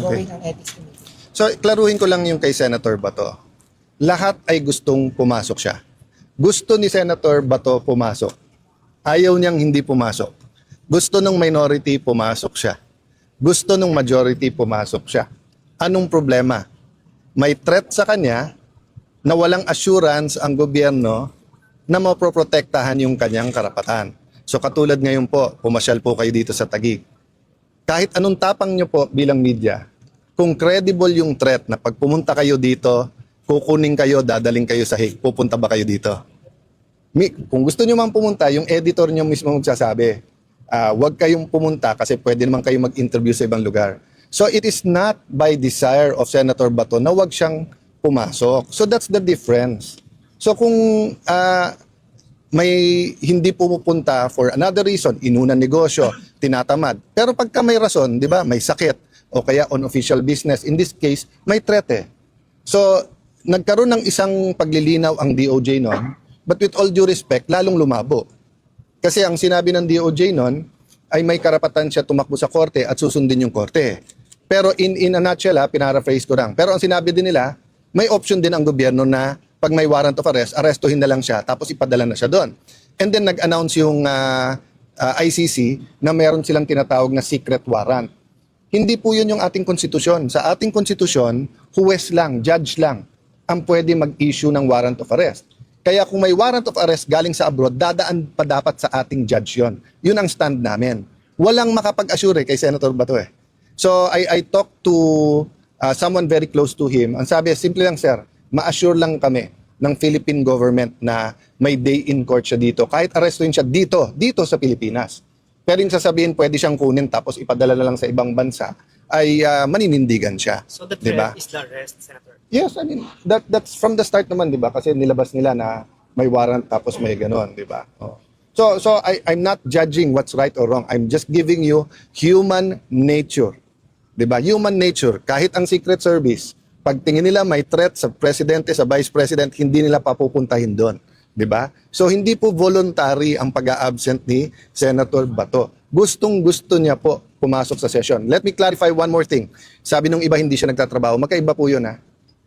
ongoing ang ethics committee. So, klaruhin ko lang yung kay Senator Bato. Lahat ay gustong pumasok siya. Gusto ni Senator Bato pumasok. Ayaw niyang hindi pumasok. Gusto ng minority pumasok siya. Gusto ng majority pumasok siya. Anong problema? May threat sa kanya na walang assurance ang gobyerno na mapoprotektahan yung kanyang karapatan. So katulad ngayon po, pumasyal po kayo dito sa Taguig. Kahit anong tapang nyo po bilang media, kung credible yung threat na pag pumunta kayo dito, kukunin kayo, dadaling kayo sa Hague, pupunta ba kayo dito? Kung gusto nyo man pumunta, yung editor nyo mismo magsasabi, wag kayong pumunta kasi pwede naman kayo mag-interview sa ibang lugar. So it is not by desire of Senator Bato na wag siyang pumasok. So that's the difference. So kung may hindi pumupunta for another reason, inunan negosyo, tinatamad. Pero pagka may rason, di ba, may sakit, o kaya on official business, in this case, may threat eh. So, nagkaroon ng isang paglilinaw ang DOJ noon, but with all due respect, lalong lumabo. Kasi ang sinabi ng DOJ noon, ay may karapatan siya tumakbo sa korte at susundin yung korte. Pero in a nutshell, pinaraphrase ko lang. Pero ang sinabi din nila, may option din ang gobyerno na pag may warrant of arrest, arrestuhin na lang siya, tapos ipadala na siya doon. And then nag-announce yung ICC na meron silang tinatawag na secret warrant. Hindi po yun yung ating konstitusyon. Sa ating konstitusyon, huwes lang, judge lang, ang pwede mag-issue ng warrant of arrest. Kaya kung may warrant of arrest galing sa abroad, dadaan pa dapat sa ating judge yun. Yun ang stand namin. Walang makapag-assure kay Senator Bato eh. So I talked to someone very close to him. Ang sabi, simple lang sir, ma-assure lang kami ng Philippine government na may day in court siya dito. Kahit arrestuin siya dito sa Pilipinas. Pero yung sasabihin, pwede siyang kunin tapos ipadala na lang sa ibang bansa, ay maninindigan siya. So the threat is the arrest, Senator? Yes, I mean, that's from the start naman, di ba? Kasi nilabas nila na may warrant tapos may ganon, di ba? Oh. So I'm not judging what's right or wrong. I'm just giving you human nature. Di ba? Human nature. Kahit ang Secret Service, pag tingin nila may threat sa presidente, sa vice president, hindi nila papupuntahin doon. Diba? So hindi po voluntary ang pag-a-absent ni Senator Bato. Gustong-gusto niya po pumasok sa session. Let me clarify one more thing. Sabi nung iba hindi siya nagtatrabaho, magkaiba po yun ha.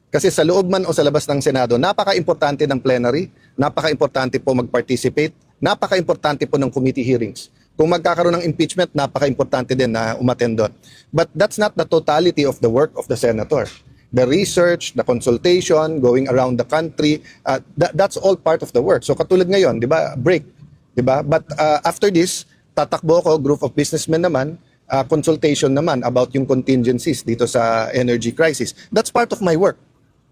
Kasi sa loob man o sa labas ng Senado, napaka-importante ng plenary, napaka-importante po mag-participate, napaka-importante po ng committee hearings. Kung magkakaroon ng impeachment, napaka-importante din na umattend doon. But that's not the totality of the work of the senator. The research, the consultation, going around the country, that's all part of the work. So katulad ngayon, di ba, break, di ba? But after this, tatakbo ko, group of businessmen naman, consultation naman about yung contingencies dito sa energy crisis. That's part of my work.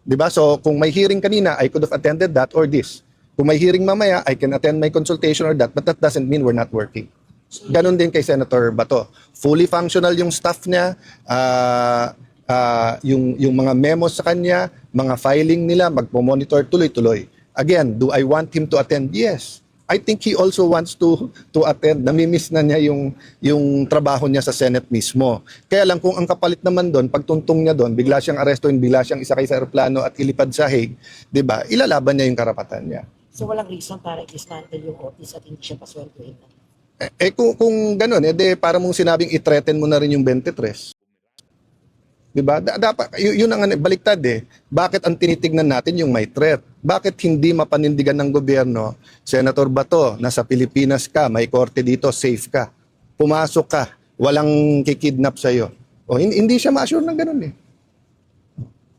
Di ba? So kung may hearing kanina, I could have attended that or this. Kung may hearing mamaya, I can attend my consultation or that, but that doesn't mean we're not working. Ganon din kay Senator Bato. Fully functional yung staff niya, yung mga memos sa kanya, mga filing nila, magpo-monitor tuloy-tuloy. Again, do I want him to attend? Yes. I think he also wants to attend. Namimiss na niya yung trabaho niya sa Senate mismo. Kaya lang kung ang kapalit naman doon, pagtuntong niya doon, bigla siyang arestuin, bigla siyang isakay sa aeroplano at ilipad sa Hague, 'di ba? Ilalaban niya yung karapatan niya. So walang reason para i-dismantle yung office at hindi siya pasweldohin na. Kung gano'n, para mong sinabing i-threaten mo na rin yung 23. Diba? Dapat, yun ang baliktad eh. Bakit ang tinitignan natin yung may threat? Bakit hindi mapanindigan ng gobyerno, Senator Bato, nasa Pilipinas ka, may korte dito, safe ka. Pumasok ka, walang kikidnap sa'yo. O, hindi siya ma-assure ng ganun eh.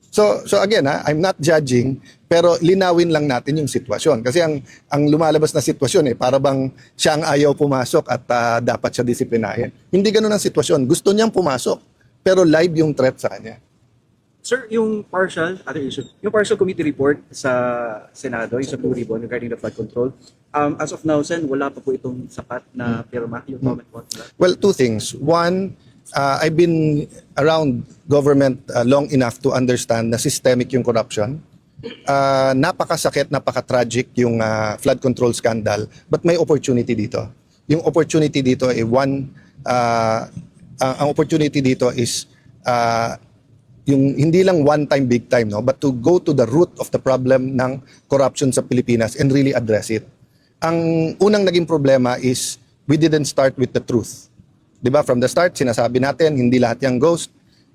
So again, I'm not judging, pero linawin lang natin yung sitwasyon. Kasi ang lumalabas na sitwasyon para bang siya ang ayaw pumasok at dapat siya disiplinahin. Hindi ganun ang sitwasyon. Gusto niyang pumasok. Pero live yung threat sa kanya. Sir, yung other issue, yung partial committee report sa Senado, yung sa Blue Ribbon regarding the flood control, as of now, Sen, wala pa po itong sapat na pirma, yung comment po. Well, two things. One, I've been around government long enough to understand na systemic yung corruption. Napakasakit, napaka-tragic yung flood control scandal, but may opportunity dito. Yung opportunity dito ay ang opportunity dito is yung hindi lang one time, big time, no, but to go to the root of the problem ng corruption sa Pilipinas and really address it. Ang unang naging problema is we didn't start with the truth. 'Di ba? From the start, sinasabi natin hindi lahat yung ghost.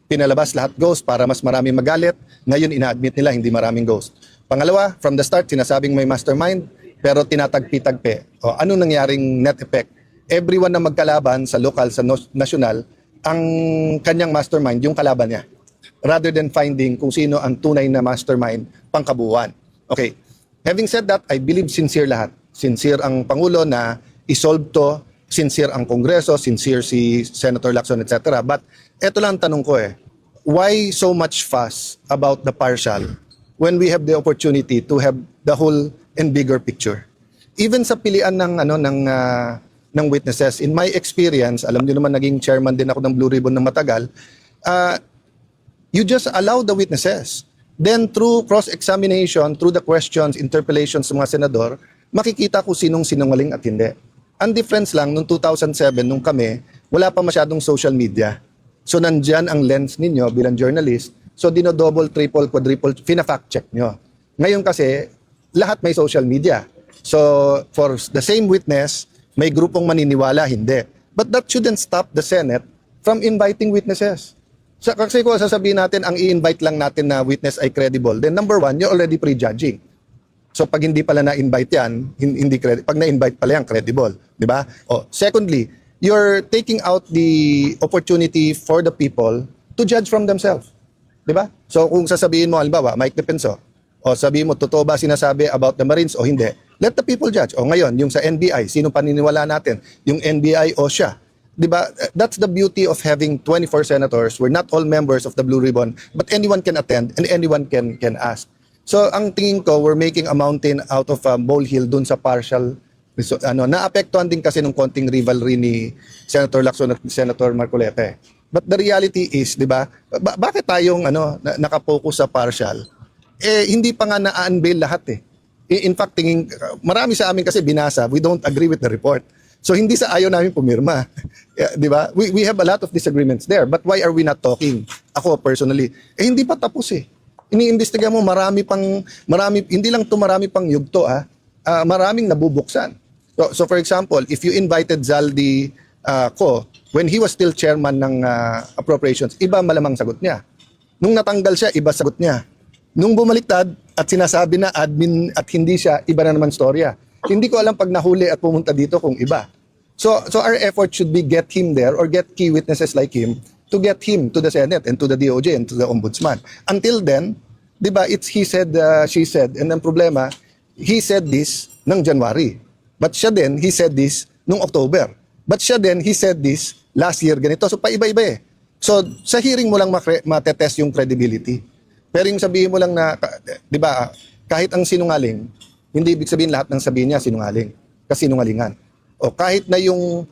pinalabas lahat ghost para mas marami magalit. Ngayon ina-admit nila hindi maraming ghost. Pangalawa, from the start sinasabing may mastermind pero tinatagpi-tagpi. O anong nangyaring net effect? Everyone na magkalaban sa local, sa national, ang kanyang mastermind, yung kalaban niya. Rather than finding kung sino ang tunay na mastermind pangkabuuan. Okay. Having said that, I believe sincere lahat. Sincere ang Pangulo na isolve to, sincere ang Kongreso, sincere si Senator Lacson, etc. But eto lang ang tanong ko why so much fuss about the partial when we have the opportunity to have the whole and bigger picture? Even sa pilian ng witnesses, in my experience, alam niyo naman naging chairman din ako ng Blue Ribbon ng matagal, you just allow the witnesses. Then through cross-examination, through the questions, interpellations ng mga senador, makikita kung sinong sinungaling at hindi. Ang difference lang, noong 2007, nung kami, wala pa masyadong social media. So nandyan ang lens ninyo bilang journalist. So dino-double, triple, quadruple, fina-fact check nyo. Ngayon kasi, lahat may social media. So for the same witness, may grupong maniniwala, hindi. But that shouldn't stop the Senate from inviting witnesses. Kasi kung sasabihin natin, ang i-invite lang natin na witness ay credible, then number one, you're already prejudging. So pag hindi pala na-invite yan, hindi credible. Pag na-invite pala yan, credible. Di ba? Secondly, you're taking out the opportunity for the people to judge from themselves. Di ba? So kung sasabihin mo, halimbawa, Mike Defenso, o sabihin mo, totoo ba sinasabi about the Marines o hindi? Let the people judge. O ngayon, yung sa NBI, sino paniniwala natin? Yung NBI o siya? Diba? That's the beauty of having 24 senators. We're not all members of the Blue Ribbon, but anyone can attend and anyone can ask. So ang tingin ko, we're making a mountain out of a molehill dun sa partial. Naapektuhan din kasi ng konting rivalry ni Senator Lacson at Senator Marcoleta. But the reality is, di ba, bakit tayong nakapokus sa partial? Hindi pa nga na-unveil lahat . In fact, marami sa amin kasi binasa, we don't agree with the report. So hindi sa ayaw namin pumirma. Di ba? We have a lot of disagreements there. But why are we not talking? Ako personally, hindi pa tapos . Iniimbestiga mo marami, hindi lang to marami pang yugto maraming nabubuksan. So for example, if you invited Zaldi ko, when he was still chairman ng appropriations, iba malamang sagot niya. Nung natanggal siya, iba sagot niya. Nung bumaliktad at sinasabi na admin at hindi siya, iba na naman storya. Hindi ko alam pag nahuli at pumunta dito kung iba. So our effort should be get him there or get key witnesses like him to get him to the Senate and to the DOJ and to the Ombudsman. Until then, di ba, it's he said, she said. And ang problema, he said this ng January. But siya din, he said this nung October. But siya din, he said this last year ganito. So paiba-iba . So sa hearing mo lang matetest yung credibility. Pero yung sabihin mo lang na, di ba, kahit ang sinungaling, hindi ibig sabihin lahat ng sabihin niya sinungaling. Kasinungalingan. O kahit na yung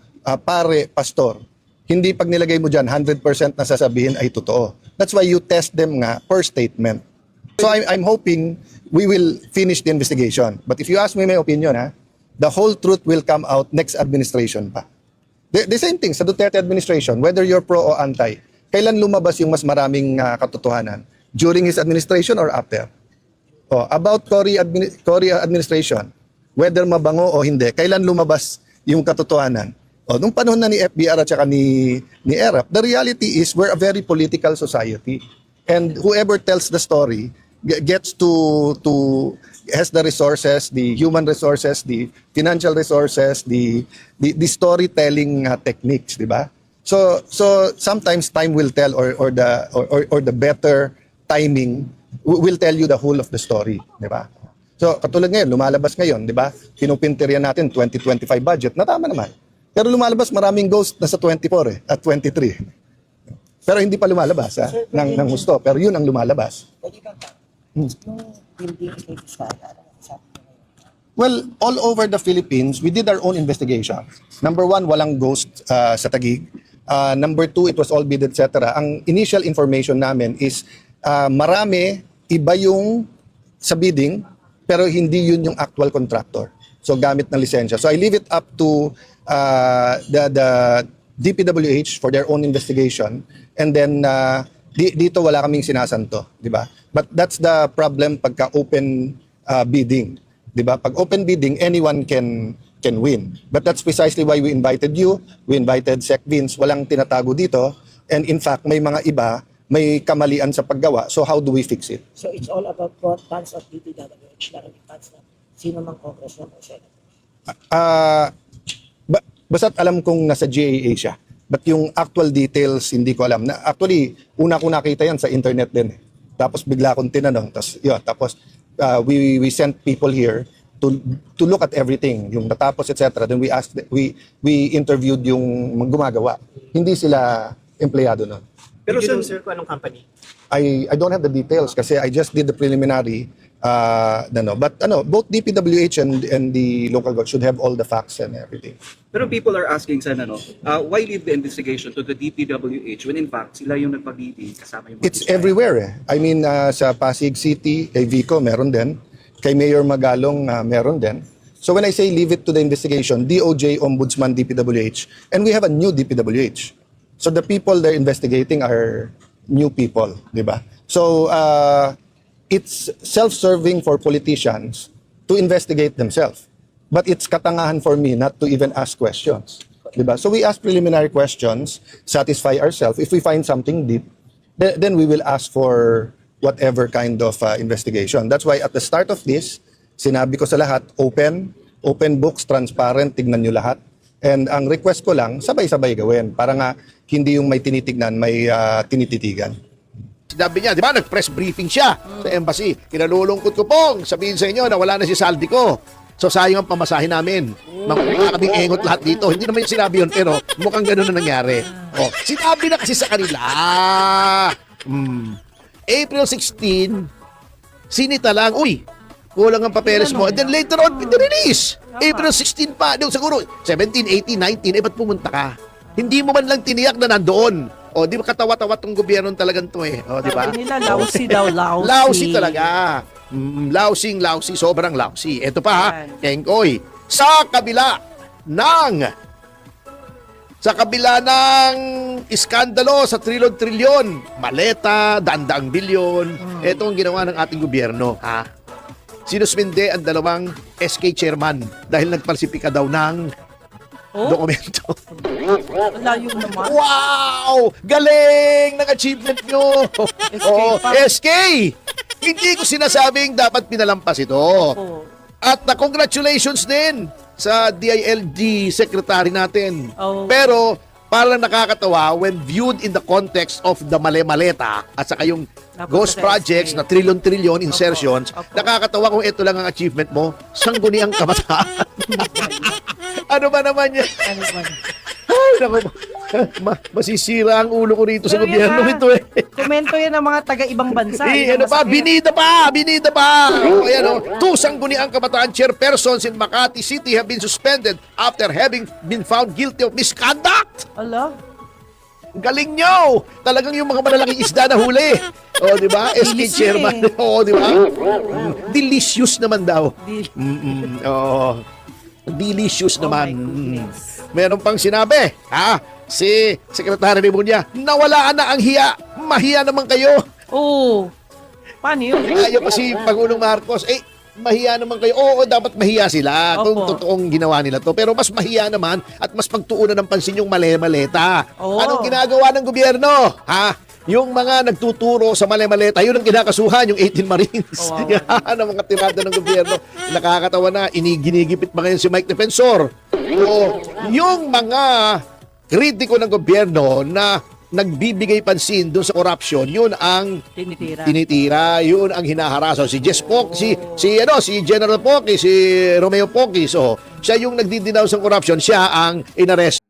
pastor, hindi pag nilagay mo dyan, 100% na sasabihin ay totoo. That's why you test them nga per statement. So I'm hoping we will finish the investigation. But if you ask me my opinion, the whole truth will come out next administration pa. The same thing sa Duterte administration, whether you're pro o anti, kailan lumabas yung mas maraming katotohanan? During his administration or after? About Cory administration, whether mabango o hindi, kailan lumabas yung katotohanan? Nung panahon na ni FBR at saka ni ERAP, the reality is we're a very political society. And whoever tells the story gets has the resources, the human resources, the financial resources, the storytelling techniques, di ba? So sometimes time will tell or the better timing will tell you the whole of the story, di ba? So katulad ngayon, lumalabas ngayon, di ba? Pinupinteriya natin 2025 budget, na tama naman. Pero lumalabas maraming ghost na sa 24 at 23. Pero hindi pa lumalabas ng gusto, pero yun ang lumalabas. Yung building kay Vizcaya, Well, all over the Philippines, we did our own investigation. Number one, walang ghost sa Taguig. Number two, it was all bid, etc. Ang initial information namin is marami, iba yung sa bidding, pero hindi yun yung actual contractor. So gamit ng lisensya. So I leave it up to the DPWH for their own investigation. And then dito wala kaming sinasanto, di ba? But that's the problem pagka open bidding, di ba? Pag open bidding, anyone can win. But that's precisely why we invited you, we invited Sec Vince, walang tinatago dito. And in fact, may mga iba may kamalian sa paggawa. So how do we fix it? So it's all about funds of DPWH, maraming funds na sino mang congressman o senator. Basta't alam kong nasa GAA siya. But yung actual details, hindi ko alam. Actually, una ko nakita yan sa internet din. Tapos bigla akong tinanong. Tapos we sent people here to look at everything, yung natapos, etc. Then we interviewed yung gumagawa. Hindi sila empleyado nun. Pero Did you sir, kung anong company? I don't have the details kasi I just did the preliminary but both DPWH and the local government should have all the facts and everything. Pero people are asking, Sen, why leave the investigation to the DPWH when in fact sila yung nagpabidi kasama yung mga It's Bisaya? everywhere eh. I mean sa Pasig City, kay Vico meron din, kay Mayor Magalong meron din. So when I say leave it to the investigation, DOJ, Ombudsman, DPWH, and we have a new DPWH. So the people they're investigating are new people, di ba? So it's self-serving for politicians to investigate themselves. But it's katangahan for me not to even ask questions. Di ba? So we ask preliminary questions, satisfy ourselves. If we find something deep, then we will ask for whatever kind of investigation. That's why at the start of this, sinabi ko sa lahat, open books, transparent, tignan nyo lahat. And ang request ko lang, sabay-sabay gawin para nga hindi yung may tinitignan, may tinititigan. Sinabi niya, di ba, nag-press briefing siya sa embassy. Kinalulungkot ko pong sabihin sa inyo na wala na si saldi ko. So sayang ang pamasahe namin. Makuha kaming engot lahat dito. Hindi naman yung sinabi yun, pero mukhang gano'n na nangyari. Oh, sinabi na kasi sa kanila. April 16, sinita lang, uy, kulang ang papeles mo. And then later on, pinirelease. April 16 pa. Doon siguro, 17, 18, 19, ba't pumunta ka? Hindi mo man lang tiniyak na nandoon. O, di ba katawa-tawa tong gobyerno talagang to eh. O, di ba? Sabi nila, lousy daw, lousy. Lousy talaga. Lousy, sobrang lousy. Ito pa ha, Kengkoy. Sa kabila ng iskandalo sa trilyon-trilyon, maleta, daang bilyon, ito ang ginawa ng ating gobyerno. Ha? Sinuspinde ang dalawang SK chairman dahil nagpalsipika daw ng dokumento. Layo naman. Wow! Galing ng achievement nyo! SK pa. SK! Hindi ko sinasabing dapat pinalampas ito. Oh. At congratulations din sa DILG secretary natin. Oh. Pero parang nakakatawa when viewed in the context of the male-maleta at saka yung Napunta ghost sa projects SK. na trillion-trillion insertions, Opo. nakakatawa kung ito lang ang achievement mo, sangguniang kabataan. Ano ba naman yan? Ano ba? Ay, naku, masisira ang ulo ko rito sa Pero gobyerno yan, ito eh. Komento yan ng mga taga-ibang bansa. Eh, Yan ano ang pa? masakit. Binida pa! O, ayan o. Two sangguniang kabataan chairpersons in Makati City have been suspended after having been found guilty of misconduct. Ala, Galing nyo! Talagang yung mga malalaking isda na huli. O, di ba? SK Delicious chairman. eh. O, di ba? Delicious naman daw. Oo. Delicious Oh naman. my goodness. Meron pang sinabi, si Secretary Remulla, nawalaan na ang hiya. Mahiya naman kayo. oh. Paano yun? Ayaw pa si Pangulong Marcos, mahiya naman kayo. Oo, dapat mahiya sila kung Opo. totoong ginawa nila to. Pero mas mahiya naman at mas pagtuunan ng pansin yung mali-maleta. Oo. Anong ginagawa ng gobyerno? Yung mga nagtuturo sa mali-maleta, yun ang kinakasuhan, yung 18 Marines. Wow. Yan ang mga tirada ng gobyerno. Nakakatawa na, ginigipit pa ngayon si Mike Defensor. O, yung mga kritiko ng gobyerno na nagbibigay pansin doon sa corruption, yun ang tinitira, yun ang hinaharaso. Si Jess Poc, si General Pocky, si Romeo Pocky, so siya yung nagdidinaw sa corruption, siya ang inarest.